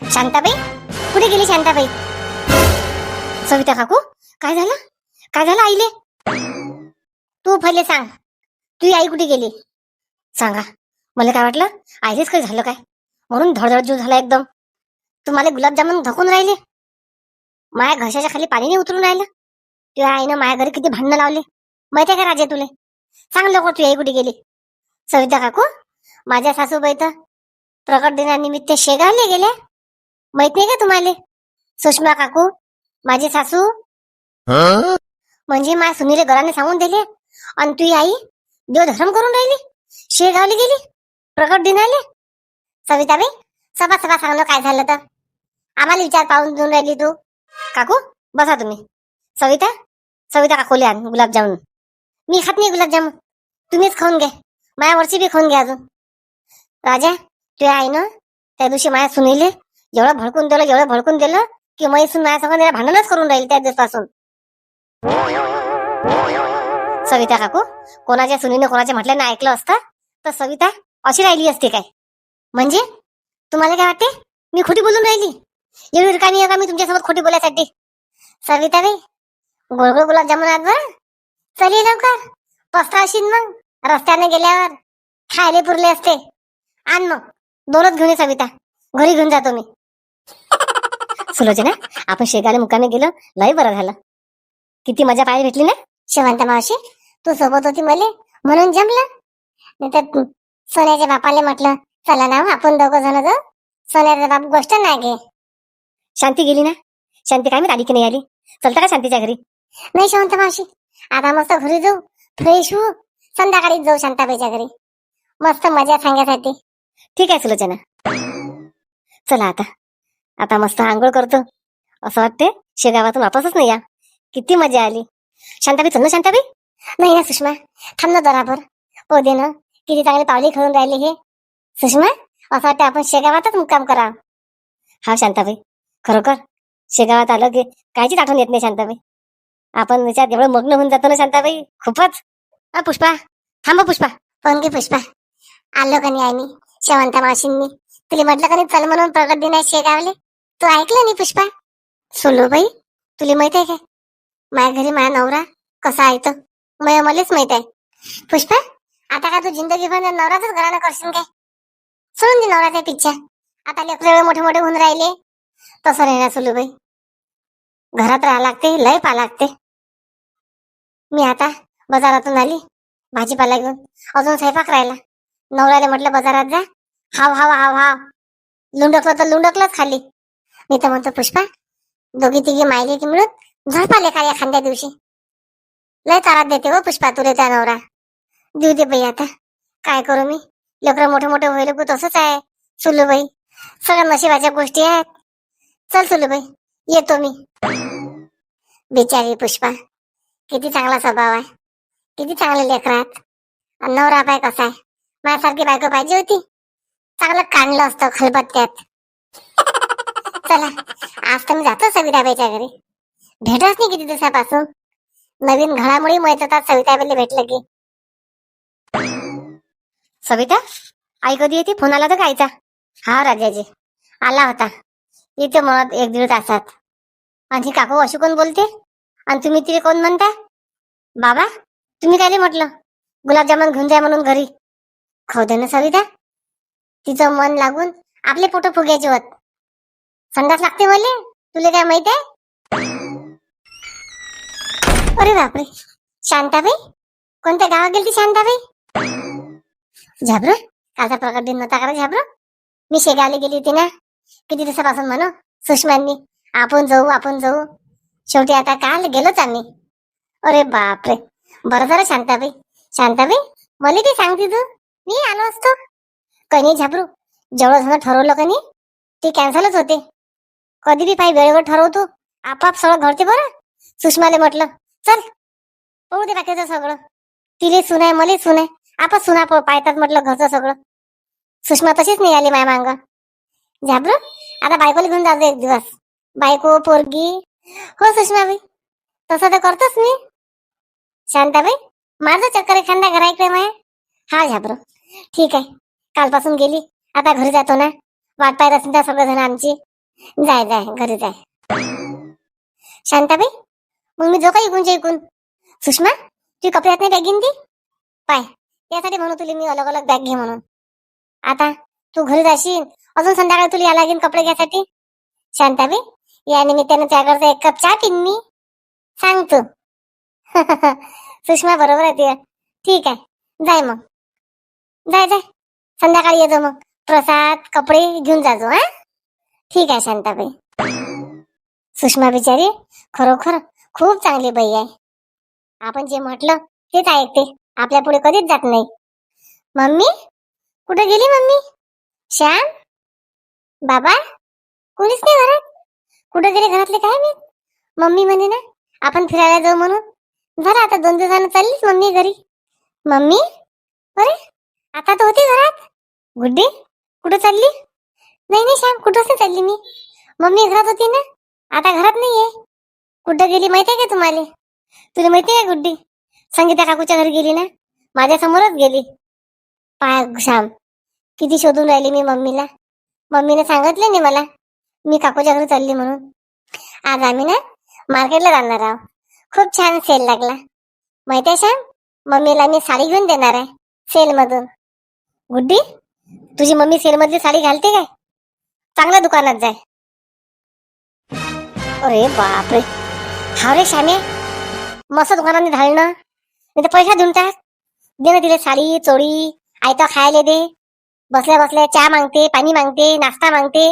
शांताबाई, कुठे गेली शांताबाई? सविता काकू, काय झालं? काय झालं आईले? तू पहिले सांग, तुझी आई कुठे गेली? सांगा. मला काय वाटलं आईलेच काही झालं काय, म्हणून धडधड जीव झाला एकदम. तुम्हाला गुलाबजामुन धकून राहिले, माझ्या घशाच्या खाली पाणी नाही उतरून राहिलं. तुझ्या आईनं माझ्या घरी किती भांडणं लावले माहितीये का राजे तुले? सांग लवकर, तुझी आई कुठे गेली? सविता काकू, माझ्या सासूबाई तर प्रकट दिनानिमित्त शेगावले गेल्या, माहित नाही का तुम्हाला? सुषमा काकू, माझी सासू म्हणजे माझ्या सुनीले घराने सांगून दिले, आणि तुझी आई देवधर्म करून राहिली, शेगावली गेली प्रकट दिनाले. सविताबाई, सभा सभा सांगलं काय झालं तर, आम्हाला विचार पाहून देऊन राहिली तू. काकू बसा तुम्ही. सविता, सविता काकूले आण गुलाबजामुन. मी खात नाही गुलाबजामुन, तुम्हीच खाऊन घ्या. माझ्या वरची बी खाऊन घ्या अजून. राजा, तुझ्या आईनं त्या दिवशी माझ्या सुनीले एवढं भडकून दिलं की माझी सून माझ्या संग भांडणच करून राहील त्या दिवसापासून. सविता काकू, कोणाच्या सुनीने कोणाच्या म्हटल्यानं ऐकलं असतं तर सविता अशी राहिली असते काय? म्हणजे तुम्हाला काय वाटते मी खोटी बोलून राहिली? एवढी रिकामी आहे का मी तुमच्यासोबत खोटी बोलायसाठी? सविताबाई, गोड गोड गुलाबजामुन आज बरं, चल ये लवकर, पस्तावशील मग रस्त्याने गेल्यावर, खायले पुरले असते. आण मग, दोनच घेऊन ये सविता, घरी घेऊन जातो मी. सुलोचना, आपण शेगावला मुक्कामी गेलो, लय बरं झालं. किती मजा पाहायला भेटली ना शेवंत मावशी, तू सोबत होती मले म्हणून जमलं. नाहीतर सोन्याच्या बापाले म्हटलं चला ना आपण दोघं जण जाऊ, सोन्याचा बाप गोष्ट नाही घे. शांती गेली ना? शांती काय माहित आली की नाही आली? चलता का शांतीच्या घरी? नाही शेवंत मावशी, आता मस्त घरी जाऊ, फ्रेश होऊ, संध्याकाळी जाऊ शांताबाईच्या घरी, मस्त मजा सांगण्यासाठी. ठीक आहे सुलोचना, चला आता. आता मस्त आंघोळ करतो, असं वाटते शेगावातून वापसच नाही या. किती मजा आली. शांताबाई, चल ना शांताबाई. नाही ना सुषमा, थांब ना जराभर. हो दे ना, किती चांगली पावली खेळून राहिली हे. सुषमा, असं वाटतं आपण शेगावातच मुक्काम करा. हा शांताबाई, खरोखर शेगावात आलं की कायचीच आठवण येत नाही शांताबाई. आपण त्याच्यात एवढं मग्न होऊन जातो ना शांताबाई, खूपच. पुष्पा, थांब पुष्पा. पण घे पुष्पा, आलो का नाही आम्ही शेवंता मावशींनी तुला म्हटलं का नाही चल म्हणून प्रगट दिन आहे शेगावले? तू ऐकलं नाही पुष्पा? सोलूबाई, तुला माहित आहे काय माझ्या घरी माझा नवरा कसा आहे? तर मलाच माहित आहे. पुष्पा, आता का तू जिंदगी भर नवराच घरानं करशील काय? सोडून दे नवराचा पिच्छा, आता लेकरं मोठे मोठे होऊन राहिले. तसं नाही ना सोलूबाई, घरात राहा लागते, लय पा लागते. मी आता बाजारातून आली भाजीपाला घेऊन, अजून स्वयंपाक राहिला. नवऱ्याला म्हटलं बाजारात जा, हाव हाव हाव हाव, लुंडकलं तर लुंडकलंच खाली. मी तर म्हणतो पुष्पा, दोघी तिघी मायले की मिळून झोपाले का एखाद्या दिवशी. लय त्रास देते हो पुष्पा तुले त्या नवरा. देऊ दे बाई, आता काय करू मी, लेकरं मोठे मोठे व्हायला को तसंच आहे सुलूबाई, सगळ्या नशिबाच्या गोष्टी आहेत. चल सुलूबाई, येतो मी. बिचारी पुष्पा, किती चांगला स्वभाव आहे, किती चांगले लेकरात. नवरा पाय कसा आहे, माझ्यासारखी बायको पाहिजे होती, चांगलं काढलं असतं खलबत्त्यात. चला, आज तर मी जातो सविताबाईच्या घरी, भेटच नाही किती दिवसापासून. नवीन घडामोडी माहित होतात सविताबाईला भेटलं की. सविता, आई कधी येते? फोन आला तर कायचा? हा राजाजी, आला होता, येते मग 1-1.5 तासात. आणि काकू अशी कोण बोलते, आणि तुम्ही तिथे कोण म्हणता? बाबा, तुम्ही काय म्हटलं गुलाबजामुन घेऊन जाय म्हणून घरी? खाऊ दे ना सविता, तिचं मन लागून आपले पोट फुगायचे होत. संडास लागते मले, तुला काय माहित आहे? अरे बापरे, शांताबाई, कोणत्या गावात गेली शांताबाई? झाबर, कालचा प्रकट दिन नव्हता का झाबर? मी शेगावला गेली होती ना किती दिवसापासून म्हणू सुषमांनी आपण जाऊ आपण जाऊ, शेवटी आता काल गेलोच आम्ही. अरे बापरे, बरं झालं शांताबाई. शांताबाई, मला ते सांगते तू, मी आलो असतो. कनी झाबरू, जेवढं जण ठरवलं कनी ते कॅन्सलच होते. कधी बी पाहिजे वेळेवर ठरवतो, आपाप सगळं घडते. बरं, सुषमाले म्हटलं चल पळू दे बाकीचं सगळं, तिले सुन आहे मले सुन आहे, आपण सुना पाहतात म्हटलं घरचं सगळं. सुषमा तशीच नाही आली माय मांग. झाबरू, आता बायकोला घेऊन जातो एक दिवस, बायको पोरगी. हो सुषमाबाई, तसं तर करतोच मी. शांताबाई, माझं चक्कर एखाद्या घरा इकडे माया. हा झाबरू, ठीक आहे, कालपासून गेली, आता घरी जातो ना, वाट पाहत असेल त्या सगळेजण आमची. जाय जाय घरी जाय. शांताबाई, मग मी जो काही इकूनच्या इकून. सुषमा, तू कपडे हात नाही बॅग घेऊन ती पाय. त्यासाठी म्हणू तुला मी अलग अलग बॅग घे म्हणून. आता तू घरी जाशील, अजून संध्याकाळी तुला या लागेल कपडे घ्यायसाठी. शांताबाई, या निमित्ताने त्याकडचा एक कप चहा पिन मी, सांगतो. सुषमा बरोबर आहे ते. ठीक आहे, जाय मग. जाय जाय, संध्याकाळी येतो मग. प्रसाद कपडे घेऊन जाजो. हा, ठीक आहे शांताबाई. सुषमा बिचारी खरोखर खूप चांगली बाई आहे. आपण जे म्हटलं तेच ऐकते, आपल्या पुढे कधीच जात नाही. मम्मी कुठे गेली? मम्मी, श्याम, बाबा, कोणीच नाही घरात. कुठे गेले घरातले काय मी? मम्मी म्हणे ना आपण फिरायला जाऊ म्हणून. झालं आता 2 दिवसानं चाललीच मम्मी घरी. मम्मी, अरे आता तर होती घरात. गुड्डी कुठे चालली? नाही नाही श्याम, कुठंच नाही चालली मी. मम्मी घरात होती ना, आता घरात नाहीये. कुठं गेली माहिती आहे का तुम्हाला? तुला माहिती आहे गुड्डी? संगीता काकूच्या घरी गेली ना, माझ्या समोरच गेली. पाय श्याम, किती शोधून राहिली मी मम्मीला. मम्मीने सांगितले नाही मला मी काकूच्या घरी चालली म्हणून. आज आम्ही ना मार्केटला जाणार आहोत. खूप छान सेल लागला माहिती आहे श्याम. मम्मीला मी साडी घेऊन देणार आहे सेल मधून. गुड्डी, तुझी मम्मी सेल मधली साडी घालते काय? चांगल्या दुकानात जाय. अरे बापरे, हा रे श्यामे, मस्त दुकानाने घालणं. नाही तर पैसा देऊन टाक. दे ना तिला साडी चोळी, आयता खायला दे. बसल्या बसल्या चहा मागते, पाणी मागते, नाश्ता मागते.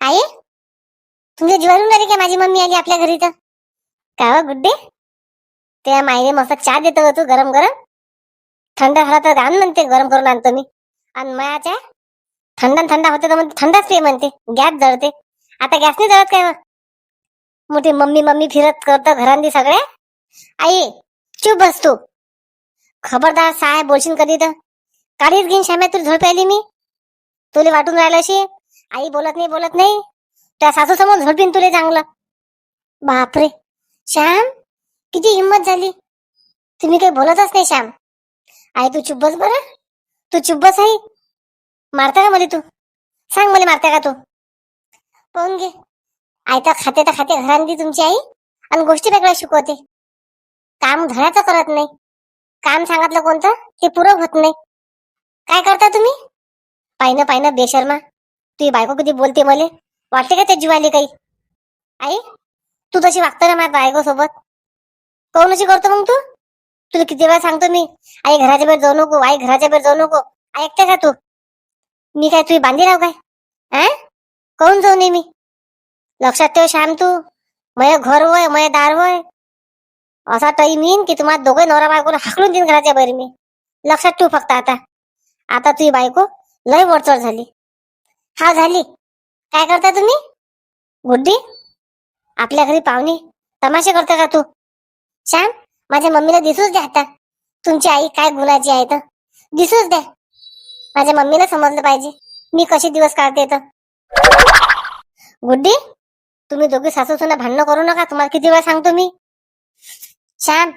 आई, तुमच्या जीवावरून आली का माझी मम्मी आली आपल्या घरी तर? काय हो गुड्डे, त्या माईने मस्त चहा देतो तू गरम गरम. थंड झाला तर आण म्हणते, गरम करून आणतो मी. आणि माया थंडा होते तर म्हणते थंडाच पे म्हणते, गॅस जळते. आता गॅस नाही जळत काय? मोठी मम्मी मम्मी फिरत करतो घरांनी सगळे. आई चुप बस तू. खबरदार साहेब बोलशील कधी तर काढीच घेईन श्याम्या. तुला झोप आली मी, तुला वाटून राहिलं अशी आई बोलत नाही. त्या सासू समोर झोपीन तुले चांगलं. बापरे श्याम, किती हिंमत झाली. तुम्ही काही बोलतच नाही श्याम. आई तू चुप बस बरं, तू चुप बस. आई मारता का मला तू? सांग मला मारता का तू? पाहून घे, आई तर खाते घरांनी तुमची आई, आणि गोष्टी वेगळ्या शिकवते. काम घराचं करत नाही. काम सांगितलं कोणतं ते पुरं होत नाही. काय करता तुम्ही? पाहिनं बेशर्मा, तुझी बायको किती बोलते मले. वाटते का ते जीवाली काही? आई तू तशी वागतो ना माझ्या बायको सोबत. कोण अशी करतो मग तू? तुला किती वेळा सांगतो मी, आई घराच्या बाहेर जाऊ नको, आई घराच्या बाहेर जाऊ नको. ऐकते का तू? मी काय तुझी बांधी राहू काय? कोण जाऊ नये मी? लक्षात ठेव श्याम, तू मय घर होय, मय दार होय. असा टाईम येईन की तुम्हाला दोघे नवरा बायकोला हाकलून देईन घराच्या बाहेर मी. लक्षात ठेव फक्त. आता तुझी बायको लय वरचढ झाली. हा झाली. काय करता तुम्ही? गुड्डी, आपल्या घरी पाहुणे तमाशे करता का तू? श्याम, माझ्या मम्मीला दिसूच द्या आता तुमची आई काय गुणाची आहे तर. दिसूच द्या. माझ्या मम्मीला समजलं पाहिजे मी कसे दिवस काढते तर. गुड्डी, तुम्ही दोघी सासू सुना भांडणं करू नका. तुम्हाला किती वेळा सांगतो मी. श्याम,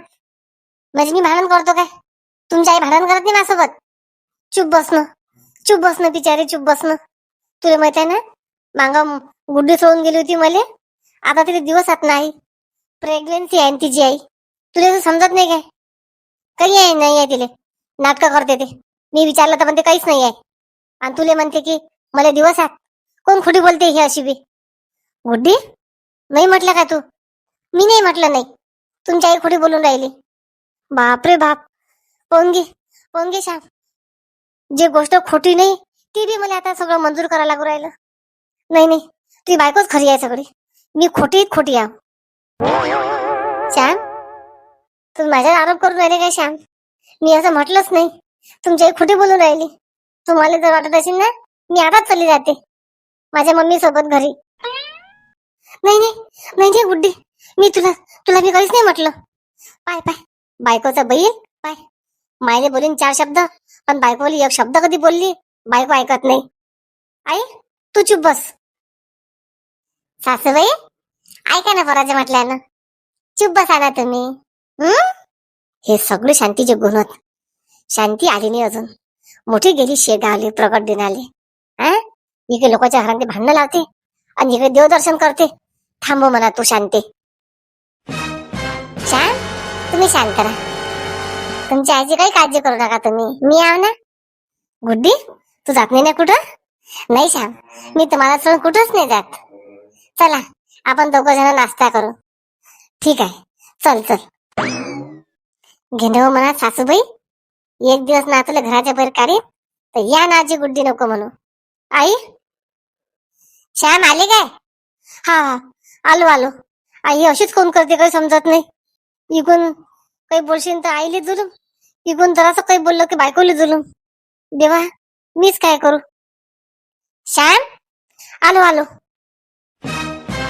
म्हणजे मी भांडण करतो काय? तुमची आई भांडण करत नाही माझ्यासोबत. चुप बसणं बिचारी, चुप बसणं. तुला माहित आहे ना, मांग गुड्डी सोडून गेली होती मले. आता तिथे दिवसात नाही. प्रेग्नन्सी आहे तिची आई. तुला तर समजत नाही काय? काही आहे नाही आहे तिले. नाटकं करते ते. मी विचारलं तर म्हणते काहीच नाही आहे. आणि तुले म्हणते की मला दिवसात. कोण खोटी बोलते ही अशी बी? गुड्डी, नाही म्हटलं का तू? मी नाही म्हटलं नाही. तुमची आई खोटी बोलून राहिली. बापरे बाप. पाहून घे श्याम, जे गोष्ट खोटी नाही ती बी मला आता सगळं मंजूर करायला लागू राहिलं. नाही ती बायकोच खरी आहे सगळी. मी खोटी आहे. श्याम, तुम्ही माझ्यावर आरोप करून राहिले काय श्याम? मी असं म्हटलंच नाही. तुमची आई खोटी बोलून राहिली. तुम्हाला जर वाटत असेल ना, मी आताच चालली जाते माझ्या मम्मी सोबत घरी. नाही गुड्डी, मी तुला मी काहीच नाही म्हटलं. पाय बायकोचा बैल. पाय मायले बोलीन 4 शब्द, पण बायकोली 1 शब्द कधी बोलली बायको ऐकत नाही. आई तू चुप बस. सासूबाई ऐका ना पोराच्या म्हटल्यानं. चुप बसा ना तुम्ही. हे सगळे शांतीचे गुण होत. शांती आली नाही अजून. मोठी गेली शेगावले प्रकट दिनाले. हा, इकडे लोकांच्या घरांमध्ये भांडणं लावते आणि इकडे देवदर्शन करते. थांबव म्हणा तू शांते. शांत, तुम्ही शांत राहा. तुमच्या आईची काही काळजी करू नका तुम्ही, मी आव ना. गुड्डी, तू जात नाही ना कुठं? नाही श्याम, मी तुम्हाला सोडून कुठंच नाही जात. चला आपण दोघं जण नाश्ता करू. ठीक आहे, चल चल. घेणं म्हणा सासूबाई, एक दिवस ना तुला घराच्या बाहेर काढी तर या ना आजी गुड्डी नको म्हणू. आई, श्याम आले काय? हा हा, आलो आलो. आई अशीच कोण करते काही समजत नाही. इकून काही बोलशील तर आईले जुलूम, इकून जरासं काही बोललं की बायकोले जुलूम. देवा, मीच काय करू. श्याम, आलो आलो.